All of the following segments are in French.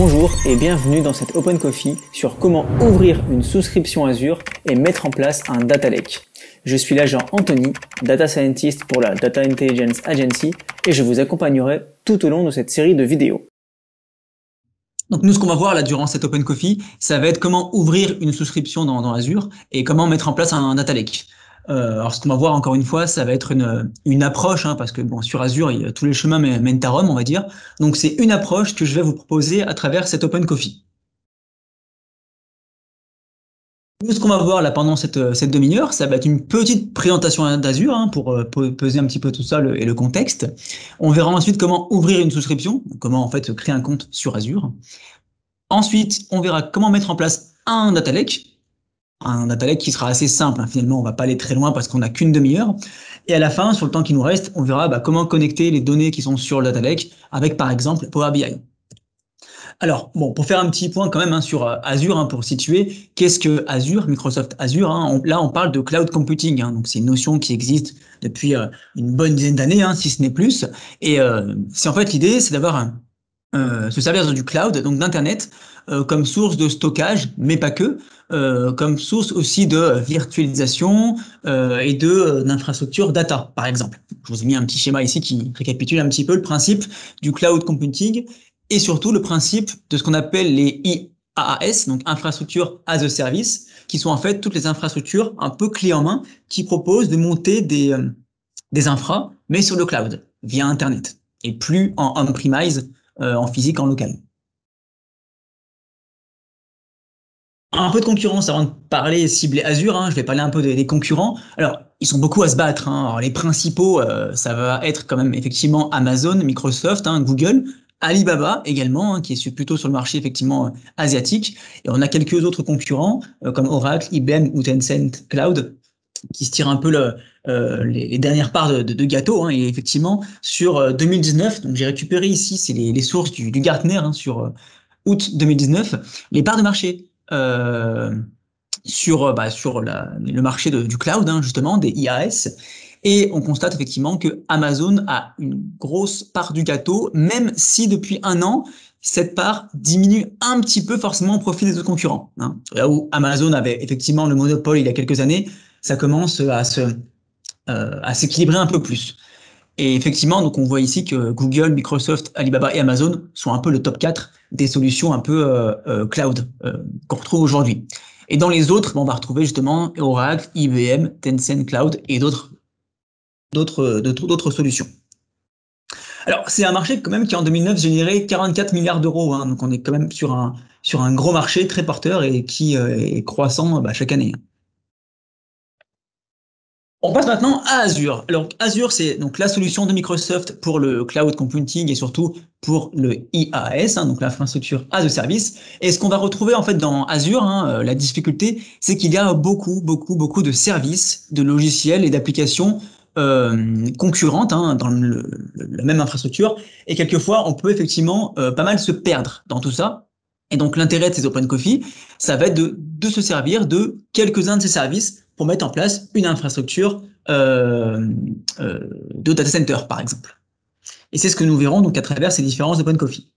Bonjour et bienvenue dans cette Open Coffee sur comment ouvrir une souscription Azure et mettre en place un Data Lake. Je suis l'agent Anthony, Data Scientist pour la Data Intelligence Agency et je vous accompagnerai tout au long de cette série de vidéos. Donc nous, ce qu'on va voir là durant cette Open Coffee, ça va être comment ouvrir une souscription dans Azure et comment mettre en place un Data Lake. Alors ce qu'on va voir encore une fois, ça va être une approche, parce que bon, sur Azure, tous les chemins mènent à Rome, on va dire. Donc c'est une approche que je vais vous proposer à travers cette Open Coffee. Nous, ce qu'on va voir là pendant cette demi-heure, ça va être une petite présentation d'Azure pour peser un petit peu tout ça et le contexte. On verra ensuite comment ouvrir une souscription, comment en fait créer un compte sur Azure. Ensuite, on verra comment mettre en place un data lake qui sera assez simple. Finalement, on va pas aller très loin parce qu'on n'a qu'une demi-heure. Et à la fin, sur le temps qui nous reste, on verra comment connecter les données qui sont sur le data lake avec, par exemple, Power BI. Alors, bon, pour faire un petit point quand même sur Azure, pour situer, qu'est-ce que Azure, Microsoft Azure là, on parle de cloud computing, donc c'est une notion qui existe depuis une bonne dizaine d'années, si ce n'est plus. Et c'est en fait l'idée, c'est d'avoir se servir du cloud, donc d'Internet, comme source de stockage, mais pas que, comme source aussi de virtualisation et d'infrastructures data, par exemple. Je vous ai mis un petit schéma ici qui récapitule un petit peu le principe du cloud computing et surtout le principe de ce qu'on appelle les IaaS, donc infrastructures as a service, qui sont en fait toutes les infrastructures un peu clés en main qui proposent de monter des infras, mais sur le cloud, via Internet, et plus en on-premise, en physique, en local. Un peu de concurrence avant de parler et cibler Azure, je vais parler un peu des concurrents. Alors, ils sont beaucoup à se battre. Alors, les principaux, ça va être quand même effectivement Amazon, Microsoft, Google, Alibaba également, qui est plutôt sur le marché effectivement asiatique. Et on a quelques autres concurrents comme Oracle, IBM ou Tencent Cloud qui se tirent un peu les dernières parts de gâteau. Et effectivement, sur 2019, donc j'ai récupéré ici, c'est les sources du Gartner sur août 2019, les parts de marché sur le marché du cloud, justement, des IaaS. Et on constate effectivement que Amazon a une grosse part du gâteau, même si depuis un an, cette part diminue un petit peu forcément au profit des autres concurrents. Là où Amazon avait effectivement le monopole il y a quelques années, ça commence à s'équilibrer un peu plus. Et effectivement, donc on voit ici que Google, Microsoft, Alibaba et Amazon sont un peu le top 4 des solutions un peu cloud qu'on retrouve aujourd'hui. Et dans les autres, on va retrouver justement Oracle, IBM, Tencent Cloud et d'autres solutions. Alors, c'est un marché quand même qui en 2009 générait 44 milliards d'euros. Donc on est quand même sur un gros marché très porteur et qui est croissant chaque année. On passe maintenant à Azure. Alors Azure, c'est donc la solution de Microsoft pour le cloud computing et surtout pour le IaaS, donc l'infrastructure as a service. Et ce qu'on va retrouver en fait dans Azure, la difficulté, c'est qu'il y a beaucoup de services, de logiciels et d'applications concurrentes dans la même infrastructure. Et quelquefois, on peut effectivement pas mal se perdre dans tout ça. Et donc l'intérêt de ces Open Coffee, ça va être de se servir de quelques-uns de ces services pour mettre en place une infrastructure de data center, par exemple. Et c'est ce que nous verrons donc à travers ces différents Open Coffee.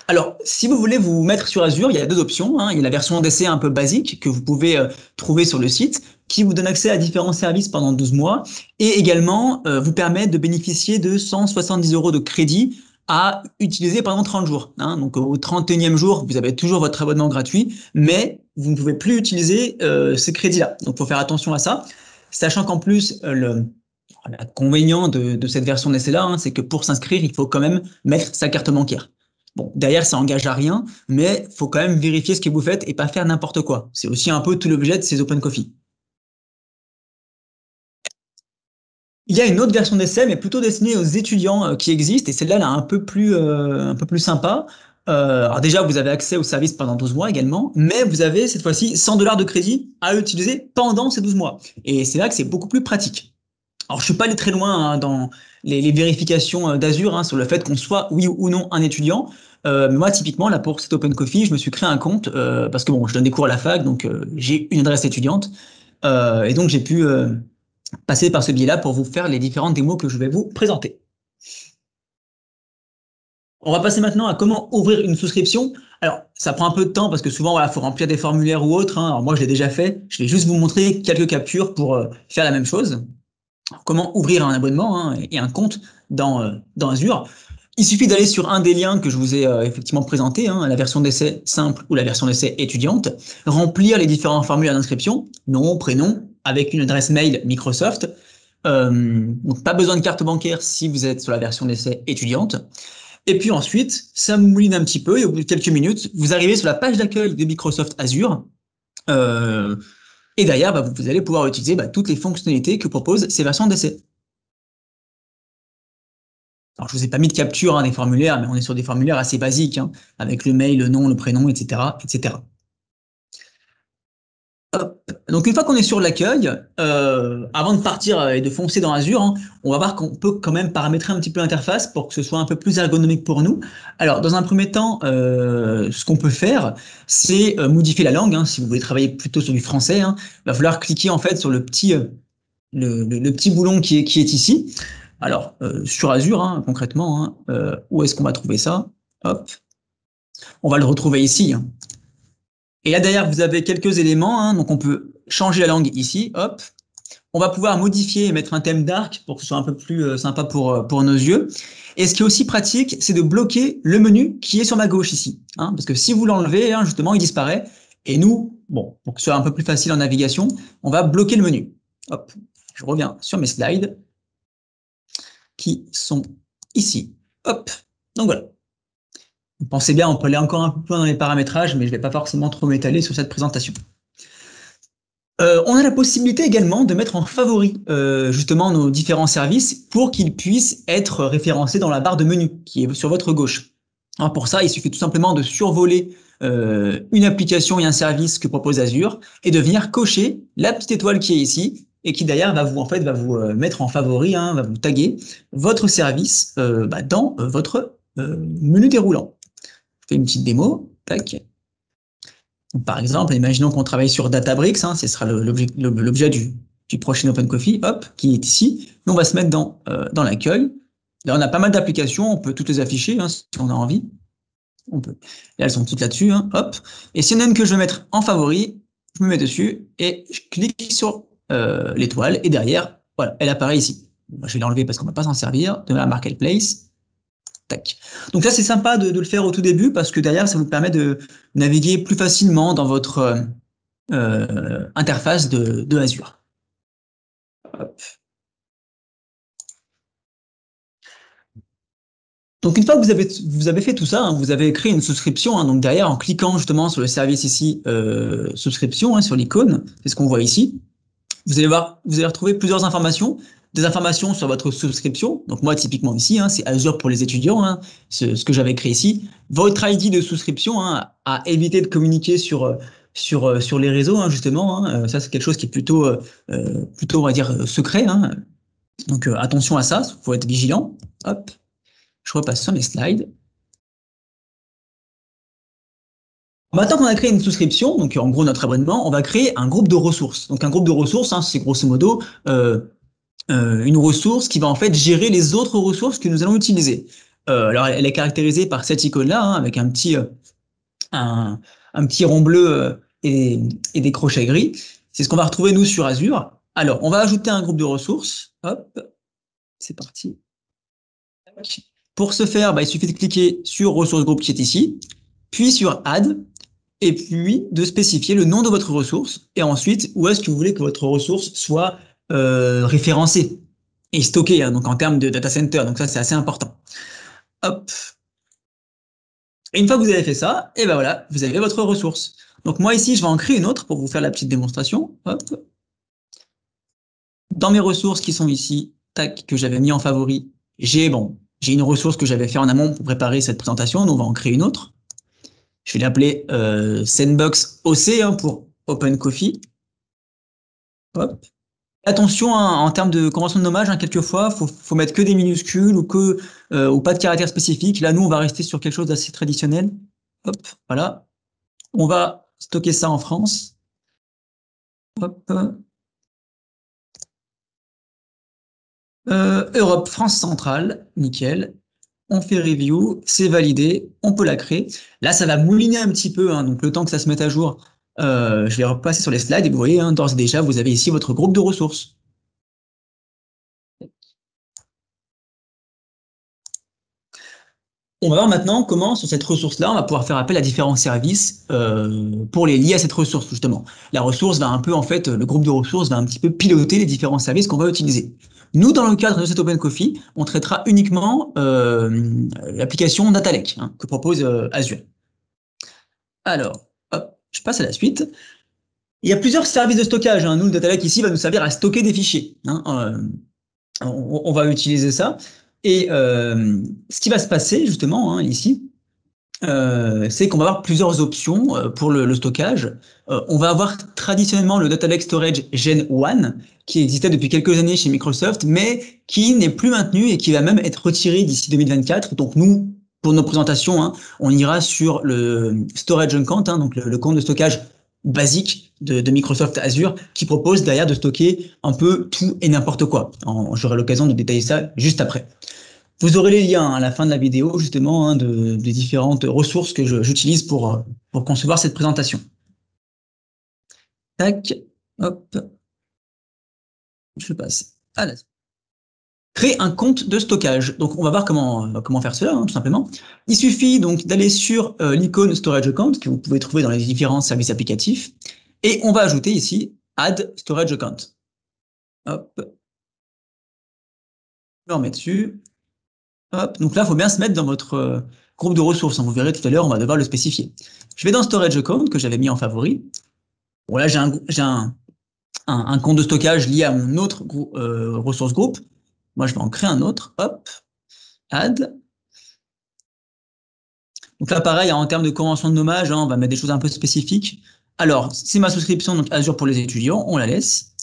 Alors, si vous voulez vous mettre sur Azure, il y a deux options. Il y a la version d'essai un peu basique que vous pouvez trouver sur le site, qui vous donne accès à différents services pendant 12 mois et également vous permet de bénéficier de 170 € de crédit à utiliser pendant 30 jours. Donc au 31e jour, vous avez toujours votre abonnement gratuit, mais vous ne pouvez plus utiliser ces crédits-là. Donc il faut faire attention à ça, sachant qu'en plus, l'inconvénient de cette version d'essai-là, c'est que pour s'inscrire, il faut quand même mettre sa carte bancaire. Bon, derrière, ça engage à rien, mais il faut quand même vérifier ce que vous faites et pas faire n'importe quoi. C'est aussi un peu tout l'objet de ces Open Coffee. Il y a une autre version d'essai, mais plutôt destinée aux étudiants qui existe, et celle-là, elle est un peu plus sympa. Alors déjà, vous avez accès au service pendant 12 mois également, mais vous avez cette fois-ci 100 $ de crédit à utiliser pendant ces 12 mois. Et c'est là que c'est beaucoup plus pratique. Alors, je suis pas allé très loin dans les vérifications d'Azure sur le fait qu'on soit oui ou non un étudiant. Mais moi, typiquement, là, pour cet Open Coffee, je me suis créé un compte parce que bon, je donne des cours à la fac, donc j'ai une adresse étudiante. Et donc, j'ai pu passer par ce biais-là pour vous faire les différentes démos que je vais vous présenter. On va passer maintenant à comment ouvrir une souscription. Alors, ça prend un peu de temps parce que souvent, voilà, faut remplir des formulaires ou autres, hein. Alors moi, je l'ai déjà fait. Je vais juste vous montrer quelques captures pour faire la même chose. Comment ouvrir un abonnement, hein, et un compte dans Azure. Il suffit d'aller sur un des liens que je vous ai effectivement présenté, hein, la version d'essai simple ou la version d'essai étudiante, remplir les différents formulaires d'inscription, nom, prénom, avec une adresse mail Microsoft. Donc pas besoin de carte bancaire si vous êtes sur la version d'essai étudiante. Et puis ensuite, ça mouline un petit peu et au bout de quelques minutes, vous arrivez sur la page d'accueil de Microsoft Azure. Euh, et derrière, bah, vous allez pouvoir utiliser toutes les fonctionnalités que proposent ces versions d'essai. Alors, je vous ai pas mis de capture, hein, des formulaires, mais on est sur des formulaires assez basiques, hein, avec le mail, le nom, le prénom, etc., etc. Hop. Donc une fois qu'on est sur l'accueil, avant de partir et de foncer dans Azure, hein, on va voir qu'on peut quand même paramétrer un petit peu l'interface pour que ce soit un peu plus ergonomique pour nous. Alors dans un premier temps, ce qu'on peut faire, c'est modifier la langue, hein. Si vous voulez travailler plutôt sur du français, hein, il va falloir cliquer en fait sur le petit, le petit boulon qui est ici. Alors sur Azure, hein, concrètement, hein, où est-ce qu'on va trouver ça? Hop, on va le retrouver ici, hein. Et là, derrière, vous avez quelques éléments, hein, donc on peut changer la langue ici, hop. On va pouvoir modifier et mettre un thème dark pour que ce soit un peu plus sympa pour nos yeux. Et ce qui est aussi pratique, c'est de bloquer le menu qui est sur ma gauche ici, hein, parce que si vous l'enlevez, hein, justement, il disparaît. Et nous, bon, pour que ce soit un peu plus facile en navigation, on va bloquer le menu. Hop, je reviens sur mes slides qui sont ici. Hop, donc voilà. Pensez bien, on peut aller encore un peu plus loin dans les paramétrages, mais je ne vais pas forcément trop m'étaler sur cette présentation. On a la possibilité également de mettre en favori justement nos différents services pour qu'ils puissent être référencés dans la barre de menu qui est sur votre gauche. Alors pour ça, il suffit tout simplement de survoler une application et un service que propose Azure et de venir cocher la petite étoile qui est ici et qui derrière va vous mettre en favori, hein, va vous taguer votre service dans votre menu déroulant. Je fais une petite démo, tac. Par exemple, imaginons qu'on travaille sur Databricks, hein, ce sera l'objet du prochain Open Coffee, hop, qui est ici. Nous, on va se mettre dans l'accueil. Là, on a pas mal d'applications, on peut toutes les afficher, hein, si on a envie. On peut. Là, elles sont toutes là-dessus, hein, hop. Et s'il y en a une que je veux mettre en favori, je me mets dessus et je clique sur l'étoile et derrière, voilà, elle apparaît ici. Je vais l'enlever parce qu'on ne va pas s'en servir, de la Marketplace. Tac. Donc ça, c'est sympa de le faire au tout début parce que derrière, ça vous permet de naviguer plus facilement dans votre interface de Azure. Hop. Donc une fois que vous avez fait tout ça, hein, vous avez créé une souscription, hein, donc derrière, en cliquant justement sur le service ici, souscription, hein, sur l'icône, c'est ce qu'on voit ici, vous allez retrouver plusieurs informations. Des informations sur votre souscription. Donc moi, typiquement ici, hein, c'est Azure pour les étudiants, hein, ce que j'avais créé ici. Votre ID de souscription, hein, à éviter de communiquer sur les réseaux, hein, justement. Hein. Ça, c'est quelque chose qui est plutôt, on va dire, secret. Hein. Donc attention à ça, il faut être vigilant. Hop, je repasse sur mes slides. Maintenant qu'on a créé une souscription, donc en gros notre abonnement, on va créer un groupe de ressources. Donc un groupe de ressources, hein, c'est grosso modo une ressource qui va en fait gérer les autres ressources que nous allons utiliser. Alors elle est caractérisée par cette icône-là, hein, avec un petit rond bleu et des crochets gris. C'est ce qu'on va retrouver nous sur Azure. Alors on va ajouter un groupe de ressources. Hop, c'est parti. Pour ce faire, il suffit de cliquer sur ressources groupe qui est ici, puis sur Add, et puis de spécifier le nom de votre ressource, et ensuite où est-ce que vous voulez que votre ressource soit référencée et stockée, hein, donc en termes de data center. Donc ça, c'est assez important. Hop. Et une fois que vous avez fait ça, et ben voilà, vous avez votre ressource. Donc moi ici, je vais en créer une autre pour vous faire la petite démonstration. Hop. Dans mes ressources qui sont ici, tac, que j'avais mis en favori, j'ai une ressource que j'avais fait en amont pour préparer cette présentation, donc on va en créer une autre. Je vais l'appeler Sandbox OC, hein, pour Open Coffee. Hop. Attention, hein, en termes de convention de nommage, hein, quelquefois, faut mettre que des minuscules ou pas de caractères spécifiques. Là, nous, on va rester sur quelque chose d'assez traditionnel. Hop, voilà. On va stocker ça en France. Hop. Europe, France centrale, nickel. on fait review, c'est validé, on peut la créer. Là, ça va mouliner un petit peu, hein, donc le temps que ça se mette à jour, je vais repasser sur les slides et vous voyez, hein, d'ores et déjà, vous avez ici votre groupe de ressources. On va voir maintenant comment, sur cette ressource-là, on va pouvoir faire appel à différents services pour les lier à cette ressource, justement. La ressource va un peu, en fait, le groupe de ressources va un petit peu piloter les différents services qu'on va utiliser. Nous, dans le cadre de cet Open Coffee, on traitera uniquement l'application Data Lake, hein, que propose Azure. Alors, hop, je passe à la suite. Il y a plusieurs services de stockage, hein. Nous, le Data Lake ici va nous servir à stocker des fichiers, hein. On va utiliser ça. Et ce qui va se passer justement, hein, ici, c'est qu'on va avoir plusieurs options pour le stockage. On va avoir traditionnellement le Data Lake Storage Gen 1 qui existait depuis quelques années chez Microsoft, mais qui n'est plus maintenu et qui va même être retiré d'ici 2024. Donc nous, pour nos présentations, hein, on ira sur le Storage Account, hein, donc le compte de stockage basique de Microsoft Azure, qui propose derrière de stocker un peu tout et n'importe quoi. J'aurai l'occasion de détailler ça juste après. Vous aurez les liens à la fin de la vidéo, justement, hein, des différentes ressources que j'utilise pour concevoir cette présentation. Tac, hop. Je passe à la... Créer un compte de stockage. Donc, on va voir comment faire cela, hein, tout simplement. Il suffit donc d'aller sur l'icône Storage Account, que vous pouvez trouver dans les différents services applicatifs. Et on va ajouter ici Add Storage Account. Hop. Je me remets dessus. Hop. Donc là, il faut bien se mettre dans votre groupe de ressources. Vous verrez tout à l'heure, on va devoir le spécifier. Je vais dans Storage Account, que j'avais mis en favori. Bon, là, j'ai un compte de stockage lié à mon autre ressource groupe. Moi, je vais en créer un autre. Hop. Add. Donc là, pareil, en termes de convention de nommage, hein, on va mettre des choses un peu spécifiques. Alors, c'est ma souscription, donc Azure pour les étudiants, on la laisse.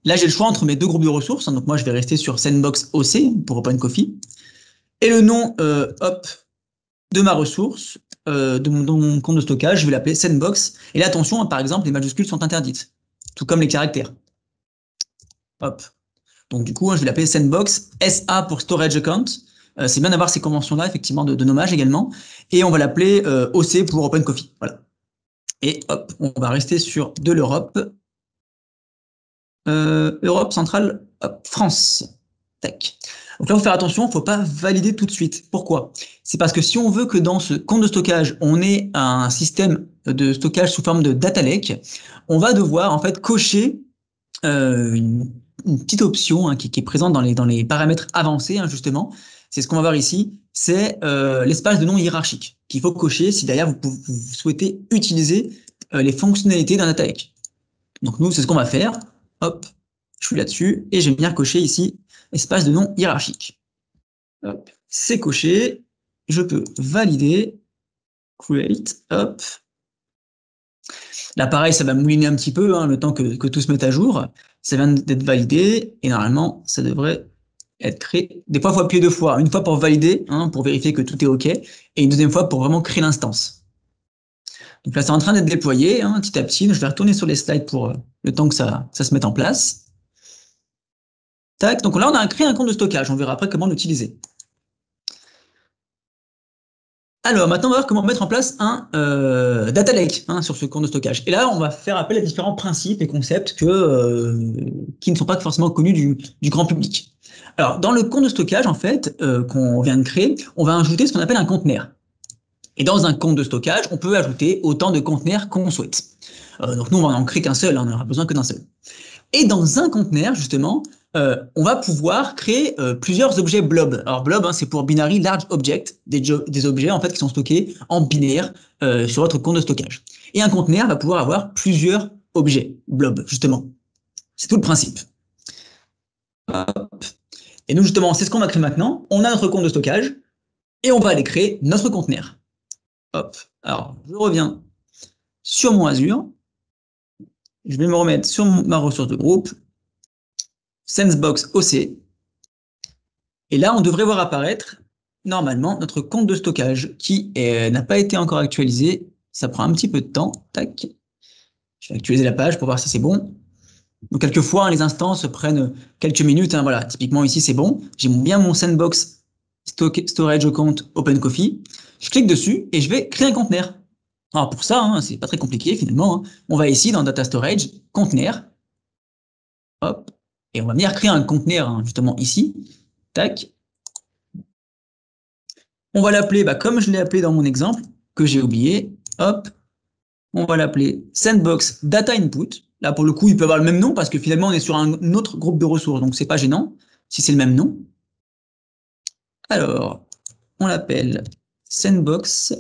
Là, j'ai le choix entre mes deux groupes de ressources. Hein, donc moi, je vais rester sur Sandbox OC pour Open Coffee. Et le nom hop, de ma ressource, de mon compte de stockage, je vais l'appeler Sandbox. Et là, attention, hein, par exemple, les majuscules sont interdites, tout comme les caractères. Hop. Donc du coup, hein, je vais l'appeler Sandbox, SA pour Storage Account. C'est bien d'avoir ces conventions-là, effectivement, de nommage également. Et on va l'appeler OC pour Open Coffee. Voilà. Et hop, on va rester sur de l'Europe. Europe centrale, hop, France. Tac. Donc là, il faut faire attention, il ne faut pas valider tout de suite. Pourquoi? C'est parce que si on veut que dans ce compte de stockage, on ait un système de stockage sous forme de data lake, on va devoir en fait cocher une petite option, hein, qui est présente dans les paramètres avancés, hein, justement. C'est ce qu'on va voir ici, c'est l'espace de nom hiérarchique qu'il faut cocher si derrière vous souhaitez utiliser les fonctionnalités d'un data lake. Donc nous, c'est ce qu'on va faire. Hop, je suis là-dessus et je vais venir cocher ici espace de nom hiérarchique. C'est coché. Je peux valider. Create. Hop. Là, pareil, ça va mouliner un petit peu, hein, le temps que tout se mette à jour. Ça vient d'être validé et normalement, ça devrait être créé. Des fois, il faut appuyer deux fois. Une fois pour valider, hein, pour vérifier que tout est OK, et une deuxième fois pour vraiment créer l'instance. Donc là, c'est en train d'être déployé, hein, petit à petit. Je vais retourner sur les slides pour le temps que ça se mette en place. Tac, donc là, on a créé un compte de stockage. On verra après comment l'utiliser. Alors, maintenant, on va voir comment mettre en place un data lake, hein, sur ce compte de stockage. Et là, on va faire appel à différents principes et concepts qui ne sont pas forcément connus du grand public. Alors, dans le compte de stockage, en fait, qu'on vient de créer, on va ajouter ce qu'on appelle un conteneur. Et dans un compte de stockage, on peut ajouter autant de conteneurs qu'on souhaite. Donc nous, on va en créer qu'un seul, hein, on n'aura besoin que d'un seul. Et dans un conteneur, justement, on va pouvoir créer plusieurs objets blob. Alors blob, hein, c'est pour binary large object, des objets en fait qui sont stockés en binaire sur votre compte de stockage. Et un conteneur va pouvoir avoir plusieurs objets blob, justement. C'est tout le principe. Hop. Et nous, justement, c'est ce qu'on va créer maintenant. On a notre compte de stockage et on va aller créer notre conteneur. Hop. Alors, je reviens sur mon Azure. Je vais me remettre sur ma ressource de groupe, Sandbox OC. Et là, on devrait voir apparaître, normalement, notre compte de stockage qui n'a pas été encore actualisé. Ça prend un petit peu de temps. Tac. Je vais actualiser la page pour voir si c'est bon. Donc, quelquefois, hein, les instances prennent quelques minutes. Hein, voilà. Typiquement, ici, c'est bon. J'ai bien mon Sandbox storage account OpenCoffee. Je clique dessus et je vais créer un conteneur. Alors pour ça, hein, c'est pas très compliqué finalement. Hein. On va ici dans Data Storage, conteneur. Hop. Et on va venir créer un conteneur hein, justement ici. Tac. On va l'appeler, comme je l'ai appelé dans mon exemple, que j'ai oublié. Hop. On va l'appeler Sandbox Data Input. Là, pour le coup, il peut avoir le même nom parce que finalement, on est sur un autre groupe de ressources. Donc, c'est pas gênant si c'est le même nom. Alors, on l'appelle Sandbox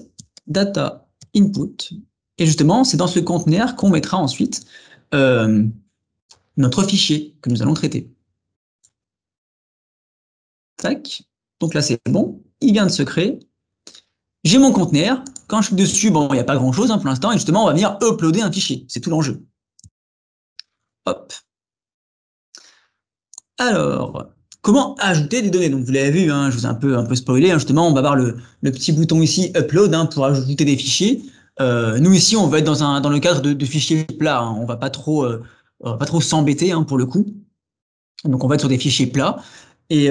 Data Input. Et justement, c'est dans ce conteneur qu'on mettra ensuite notre fichier que nous allons traiter. Tac. Donc là, c'est bon. Il vient de se créer. J'ai mon conteneur. Quand je suis dessus, bon, il n'y a pas grand-chose hein, pour l'instant. Et justement, on va venir uploader un fichier. C'est tout l'enjeu. Hop. Alors, comment ajouter des données? Donc, vous l'avez vu, hein, je vous ai un peu spoilé. Hein, justement, on va avoir le petit bouton ici, Upload, hein, pour ajouter des fichiers. Nous, ici, on va être dans le cadre de fichiers plats. Hein, on va pas trop s'embêter hein, pour le coup. Donc, on va être sur des fichiers plats. Et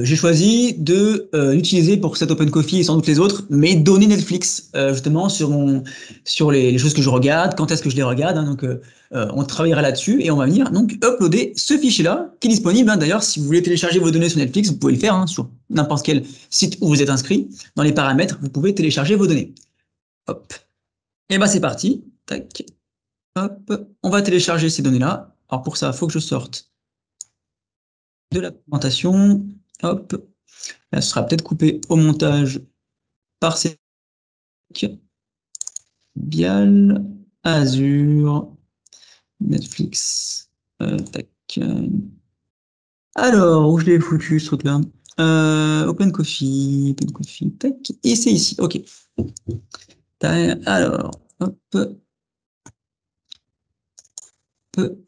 j'ai choisi de l'utiliser pour cet OpenCoffee et sans doute les autres, mes données Netflix, justement sur les choses que je regarde, quand est-ce que je les regarde. Hein, donc on travaillera là-dessus et on va venir donc uploader ce fichier-là qui est disponible. Hein, d'ailleurs, si vous voulez télécharger vos données sur Netflix, vous pouvez le faire hein, sur n'importe quel site où vous êtes inscrit. Dans les paramètres, vous pouvez télécharger vos données. Hop. Et c'est parti. Tac. Hop. On va télécharger ces données-là. Alors pour ça, il faut que je sorte de la présentation, hop, là ce sera peut-être coupé au montage par ces Bial, Azure, Netflix, tac. Alors, où je l'ai foutu ce truc-là OpenCoffee, tac, et c'est ici, ok. Alors, hop.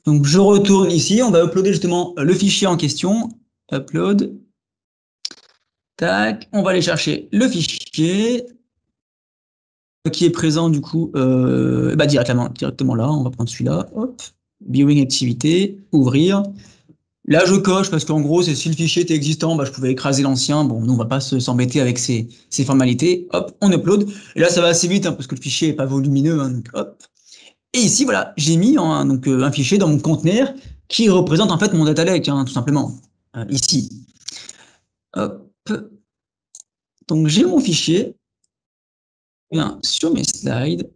Donc, je retourne ici. On va uploader justement le fichier en question. Upload. Tac. On va aller chercher le fichier qui est présent du coup directement là. On va prendre celui-là. Hop. Viewing activité. Ouvrir. Là, je coche parce qu'en gros, si le fichier était existant, je pouvais écraser l'ancien. Bon, nous, on va pas s'embêter avec ces formalités. Hop, on upload. Et là, ça va assez vite hein, parce que le fichier est pas volumineux. Hein, donc, hop. Et ici, voilà, j'ai mis un fichier dans mon conteneur qui représente en fait mon data lake, hein, tout simplement, ici. Hop. Donc, j'ai mon fichier. Bien, sur mes slides.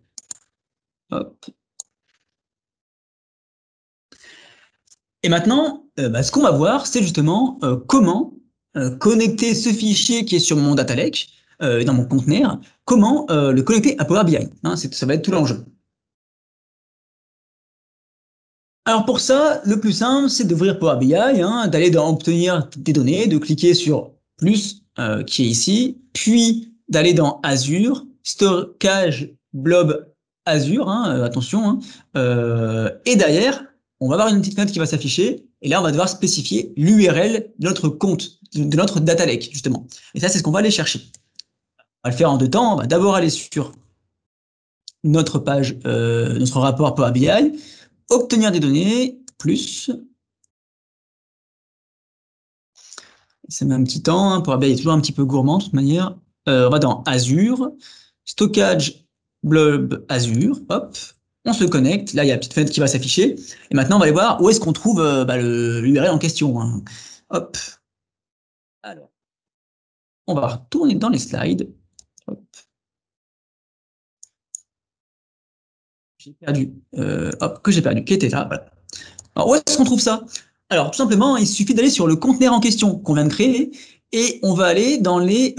Hop. Et maintenant, ce qu'on va voir, c'est justement comment connecter ce fichier qui est sur mon data lake, dans mon conteneur, comment le connecter à Power BI. Hein, ça va être tout l'enjeu. Alors pour ça, le plus simple, c'est d'ouvrir Power BI, hein, d'aller dans Obtenir des données, de cliquer sur plus qui est ici, puis d'aller dans Azure, Stockage Blob Azure, hein, attention, hein, et derrière, on va avoir une petite fenêtre qui va s'afficher, et là on va devoir spécifier l'URL de notre compte, de notre data lake justement. Et ça, c'est ce qu'on va aller chercher. On va le faire en deux temps. On va d'abord aller sur notre page, notre rapport Power BI. Obtenir des données, plus. Ça met un petit temps, hein, Power BI est toujours un petit peu gourmand de toute manière. On va dans Azure, stockage blob Azure, hop, on se connecte, là il y a la petite fenêtre qui va s'afficher, et maintenant on va aller voir où est-ce qu'on trouve l'URL en question. Hein. Hop. Alors, on va retourner dans les slides. Hop. J'ai perdu, qui était là, voilà. Alors, où est-ce qu'on trouve ça? Alors, tout simplement, il suffit d'aller sur le conteneur en question qu'on vient de créer, et on va aller dans les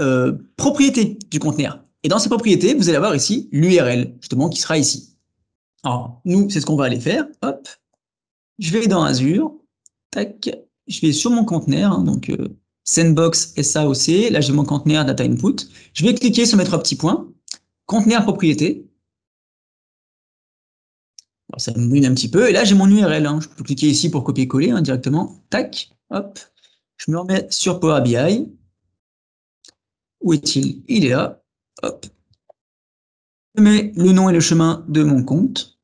propriétés du conteneur. Et dans ces propriétés, vous allez avoir ici l'URL, justement, qui sera ici. Alors, nous, c'est ce qu'on va aller faire. Hop, je vais dans Azure, tac, je vais sur mon conteneur, hein, donc Sandbox SAOC, là j'ai mon conteneur Data Input. Je vais cliquer sur mettre un petit point, conteneur propriété. Alors, ça me mouline un petit peu, et là j'ai mon URL, hein. Je peux cliquer ici pour copier-coller hein, directement, tac, hop, je me remets sur Power BI, où est-il? Il est là, hop, je mets le nom et le chemin de mon compte,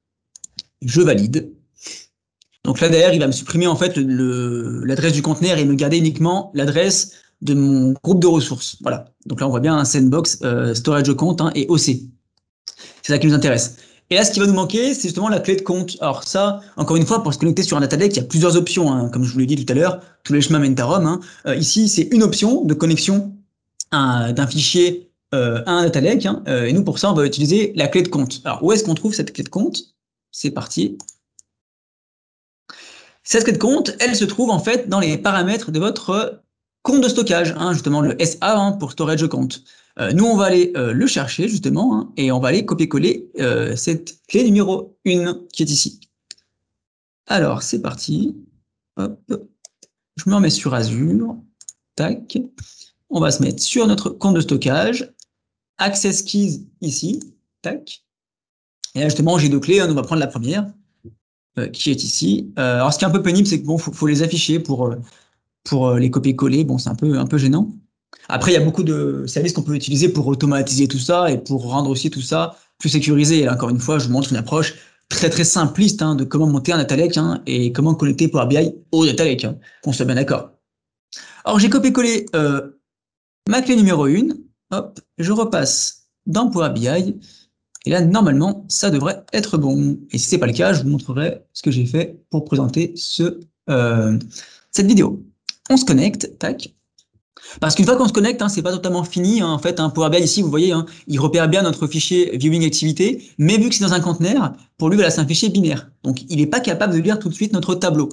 je valide, donc là derrière il va me supprimer en fait l'adresse du conteneur et me garder uniquement l'adresse de mon groupe de ressources. Voilà. Donc là, on voit bien un sandbox, storage compte et OC. C'est ça qui nous intéresse. Et là, ce qui va nous manquer, c'est justement la clé de compte. Alors ça, encore une fois, pour se connecter sur un data lake, il y a plusieurs options, hein. Comme je vous l'ai dit tout à l'heure, tous les chemins mènent à Rome, hein. Ici, c'est une option de connexion d'un fichier à un data lake, hein. Et nous, pour ça, on va utiliser la clé de compte. Alors, où est-ce qu'on trouve cette clé de compte? C'est parti. Cette clé de compte, elle se trouve en fait dans les paramètres de votre compte de stockage, hein, justement le SA, hein, pour storage compte. Nous, on va aller le chercher justement, hein, et on va aller copier-coller cette clé numéro 1 qui est ici. Alors, c'est parti. Hop. Je me remets sur Azure. Tac. On va se mettre sur notre compte de stockage. Access Keys ici. Tac. Et là, justement, j'ai 2 clés. Hein, on va prendre la première. Qui est ici. Alors, ce qui est un peu pénible, c'est que bon, faut les afficher pour les copier-coller. Bon, c'est un peu gênant. Après, il y a beaucoup de services qu'on peut utiliser pour automatiser tout ça et pour rendre aussi tout ça plus sécurisé. Et là, encore une fois, je vous montre une approche très simpliste, hein, de comment monter un data lake, hein, et comment connecter Power BI au data lake, hein, qu'on soit bien d'accord. Alors, j'ai copié-collé ma clé numéro 1. Hop, je repasse dans Power BI. Et là, normalement, ça devrait être bon. Et si ce n'est pas le cas, je vous montrerai ce que j'ai fait pour présenter cette vidéo. On se connecte, tac. Parce qu'une fois qu'on se connecte, hein, c'est pas totalement fini, hein, en fait. Hein, Power BI ici, vous voyez, hein, il repère bien notre fichier viewing activité, mais vu que c'est dans un conteneur, pour lui, voilà, c'est un fichier binaire. Donc, il n'est pas capable de lire tout de suite notre tableau.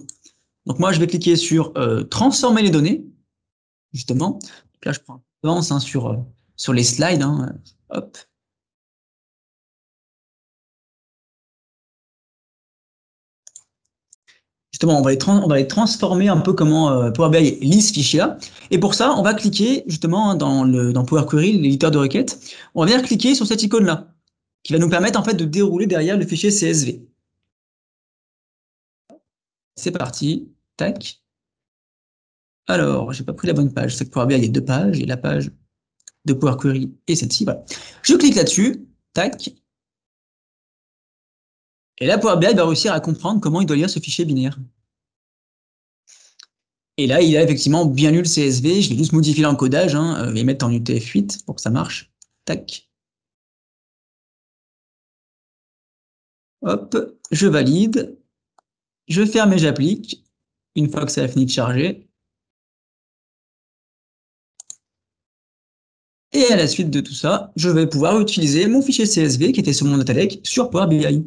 Donc, moi, je vais cliquer sur transformer les données, justement. Donc là, je prends avance, hein, sur les slides. Hein, hop. Justement, on va les transformer un peu comment Power BI lit ce fichier-là. Et pour ça, on va cliquer justement dans Power Query, l'éditeur de requêtes. On va venir cliquer sur cette icône-là, qui va nous permettre en fait de dérouler derrière le fichier CSV. C'est parti. Tac. Alors, j'ai pas pris la bonne page. C'est que Power BI, il y a 2 pages, et la page de Power Query et celle-ci. Voilà. Je clique là-dessus. Tac. Et là, Power BI va réussir à comprendre comment il doit lire ce fichier binaire. Et là, il a effectivement bien lu le CSV. Je vais juste modifier l'encodage, hein, et mettre en UTF-8 pour que ça marche. Tac. Hop, je valide. Je ferme et j'applique. Une fois que ça a fini de charger. Et à la suite de tout ça, je vais pouvoir utiliser mon fichier CSV qui était sur mon data lake sur Power BI.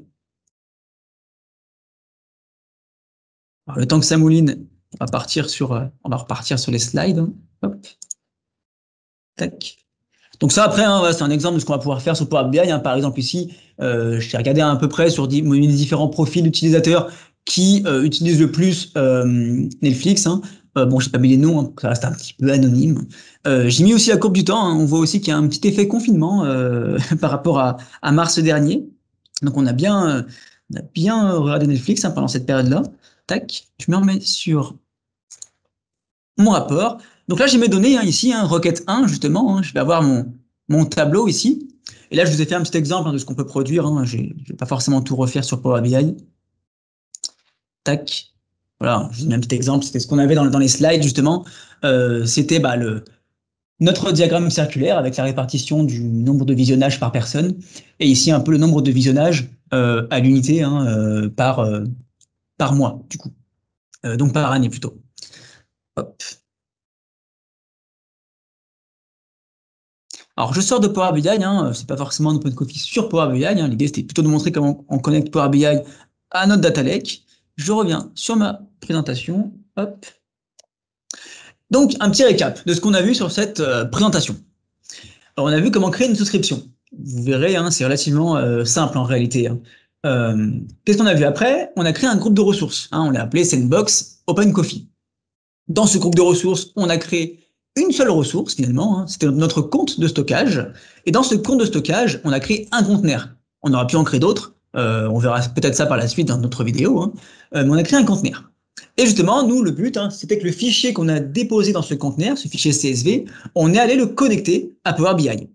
Alors, le temps que ça mouline, on va repartir sur les slides. Hop. Tac. Donc ça, après, hein, c'est un exemple de ce qu'on va pouvoir faire sur Power BI. Hein. Par exemple, ici, j'ai regardé à peu près sur les différents profils d'utilisateurs qui utilisent le plus Netflix. Hein. Bon, j'ai pas mis les noms, hein, ça reste un petit peu anonyme. J'ai mis aussi la courbe du temps. Hein. On voit aussi qu'il y a un petit effet confinement par rapport à mars dernier. Donc on a bien regardé Netflix, hein, pendant cette période-là. Tac, je me remets sur mon rapport. Donc là, j'ai mes données, hein, ici, hein, requête 1, justement. Hein, je vais avoir mon tableau ici. Et là, je vous ai fait un petit exemple, hein, de ce qu'on peut produire. Hein, je ne vais pas forcément tout refaire sur Power BI. Tac. Voilà, je vous ai mis un petit exemple. C'était ce qu'on avait dans les slides, justement. C'était notre diagramme circulaire avec la répartition du nombre de visionnages par personne. Et ici, un peu le nombre de visionnages à l'unité, hein, par mois, du coup. Donc par année, plutôt. Hop. Alors, je sors de Power BI, hein, c'est pas forcément un OpenCoffee sur Power BI. Hein, l'idée, c'était plutôt de montrer comment on connecte Power BI à notre data lake. Je reviens sur ma présentation. Hop. Donc, un petit récap de ce qu'on a vu sur cette présentation. Alors, on a vu comment créer une souscription. Vous verrez, hein, c'est relativement simple en réalité. Hein. Qu'est-ce qu'on a vu après? On a créé un groupe de ressources. Hein, on l'a appelé Sandbox OpenCoffee. Dans ce groupe de ressources, on a créé une seule ressource finalement, hein, c'était notre compte de stockage. Et dans ce compte de stockage, on a créé un conteneur. On aurait pu en créer d'autres. On verra peut-être ça par la suite dans notre vidéo. Hein. Mais on a créé un conteneur. Et justement, nous, le but, hein, c'était que le fichier qu'on a déposé dans ce conteneur, ce fichier CSV, on est allé le connecter à Power BI.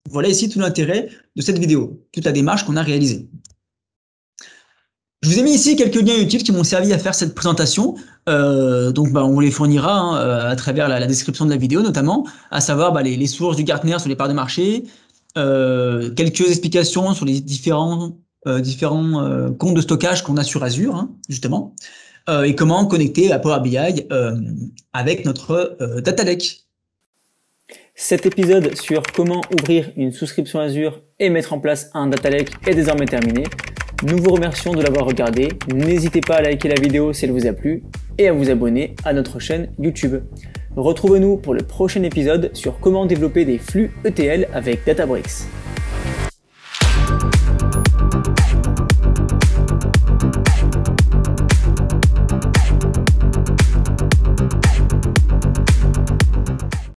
Voilà ici tout l'intérêt de cette vidéo, toute la démarche qu'on a réalisée. Je vous ai mis ici quelques liens utiles qui m'ont servi à faire cette présentation. Donc on vous les fournira à travers la description de la vidéo notamment, à savoir les sources du Gartner sur les parts de marché, quelques explications sur les différents comptes de stockage qu'on a sur Azure, justement, et comment connecter à Power BI avec notre Data Lake. Cet épisode sur comment ouvrir une souscription Azure et mettre en place un Data Lake est désormais terminé. Nous vous remercions de l'avoir regardé. N'hésitez pas à liker la vidéo si elle vous a plu et à vous abonner à notre chaîne YouTube. Retrouvez-nous pour le prochain épisode sur comment développer des flux ETL avec Databricks.